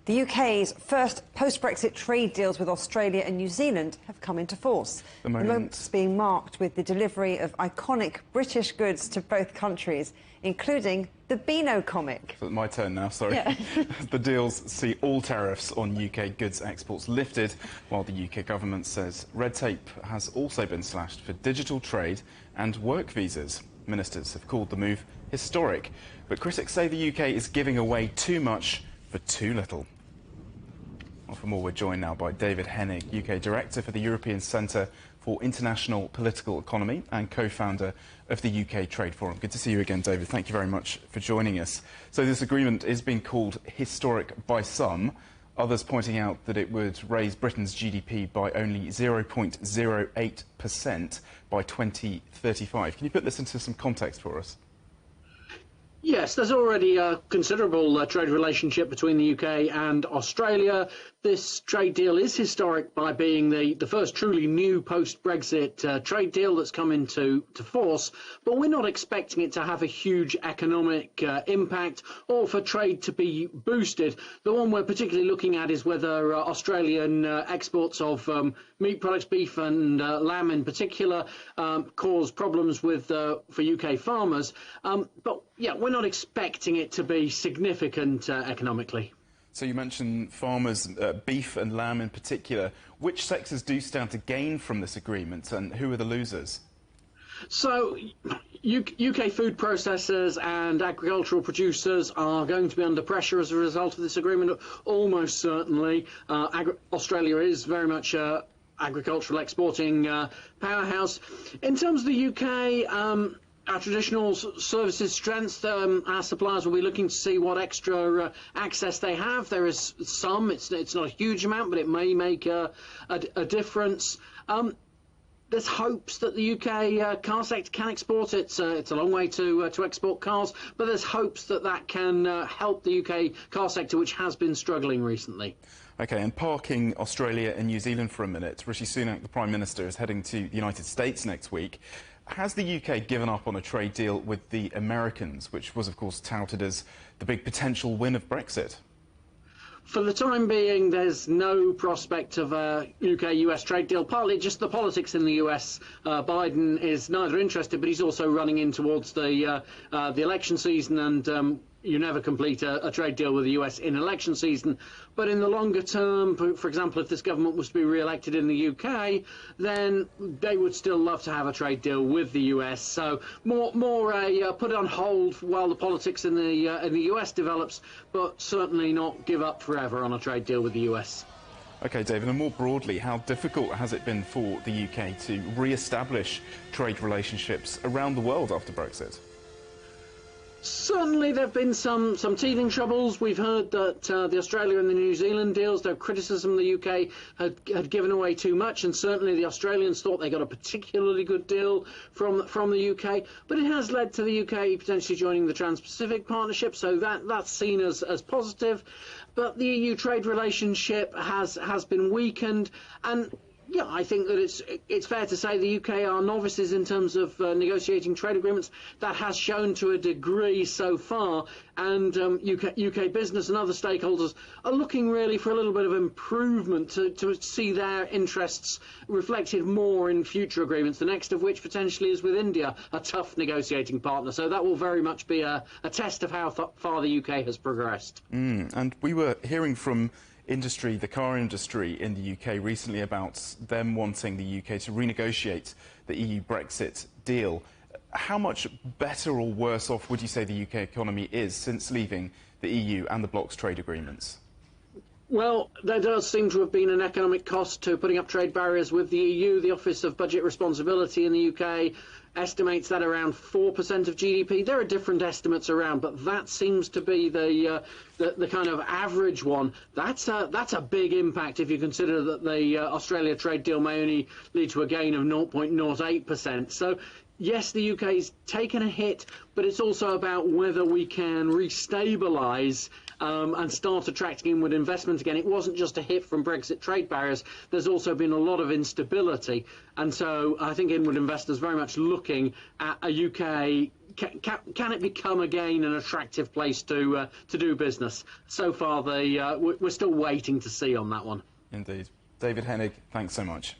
The UK's first post-Brexit trade deals with Australia and New Zealand have come into force. The moment's being marked with the delivery of iconic British goods to both countries, including the Beano comic. So my turn now, sorry. Yeah. The deals see all tariffs on UK goods exports lifted, while the UK government says red tape has also been slashed for digital trade and work visas. Ministers have called the move historic, but critics say the UK is giving away too much for too little. Well, for more, we're joined now by David Hennig, UK Director for the European Centre for International Political Economy and co-founder of the UK Trade Forum. Good to see you again, David. Thank you very much for joining us. So this agreement is being called historic by some, others pointing out that it would raise Britain's GDP by only 0.08% by 2035. Can you put this into some context for us? Yes, there's already a considerable trade relationship between the UK and Australia. This trade deal is historic by being the first truly new post-Brexit trade deal that's come into force, but we're not expecting it to have a huge economic impact or for trade to be boosted. The one we're particularly looking at is whether Australian exports of meat products, beef and lamb in particular, cause problems with for UK farmers. But yeah, we're not expecting it to be significant economically. So you mentioned farmers, beef and lamb in particular. Which sectors do stand to gain from this agreement, and who are the losers? So UK food processors and agricultural producers are going to be under pressure as a result of this agreement, almost certainly. Australia is very much agricultural exporting powerhouse. In terms of the UK, our traditional services strengths, our suppliers will be looking to see what extra access they have. There is some, it's not a huge amount, but it may make a difference. There's hopes that the UK car sector can export. It's a long way to export cars, but there's hopes that that can help the UK car sector, which has been struggling recently. OK, and parking Australia and New Zealand for a minute, Rishi Sunak, the Prime Minister, is heading to the United States next week. Has the UK given up on a trade deal with the Americans, which was, of course, touted as the big potential win of Brexit? For the time being, there's no prospect of a UK-US trade deal, partly just the politics in the US. Biden is neither interested, but he's also running in towards the election season, and you never complete a trade deal with the US in election season. But in the longer term, for example, if this government was to be re-elected in the UK, then they would still love to have a trade deal with the US. So more put it on hold while the politics in the US develops, but certainly not give up forever on a trade deal with the US. OK, David, and more broadly, how difficult has it been for the UK to re-establish trade relationships around the world after Brexit? Certainly there have been some teething troubles. We've heard that the Australia and the New Zealand deals, though criticism the UK had given away too much, and certainly the Australians thought they got a particularly good deal from the UK. But it has led to the UK potentially joining the Trans-Pacific Partnership, so that's seen as positive. But the EU trade relationship has been weakened, and yeah, I think that it's fair to say the UK are novices in terms of negotiating trade agreements. That has shown to a degree so far, and UK business and other stakeholders are looking really for a little bit of improvement to see their interests reflected more in future agreements, the next of which potentially is with India, a tough negotiating partner. So that will very much be a test of how far the UK has progressed. And we were hearing from industry, the car industry in the UK recently, about them wanting the UK to renegotiate the EU Brexit deal. How much better or worse off would you say the UK economy is since leaving the EU and the bloc's trade agreements? Well, there does seem to have been an economic cost to putting up trade barriers with the EU. The Office of Budget Responsibility in the UK estimates that around 4% of GDP. There are different estimates around, but that seems to be the kind of average one. That's a big impact if you consider that the Australia trade deal may only lead to a gain of 0.08%. So yes, the UK's taken a hit, but it's also about whether we can restabilise and start attracting inward investment again. It wasn't just a hit from Brexit trade barriers. There's also been a lot of instability. And so I think inward investors very much looking at a UK can it become again an attractive place to do business? So far, we're still waiting to see on that one. Indeed. David Hennig, thanks so much.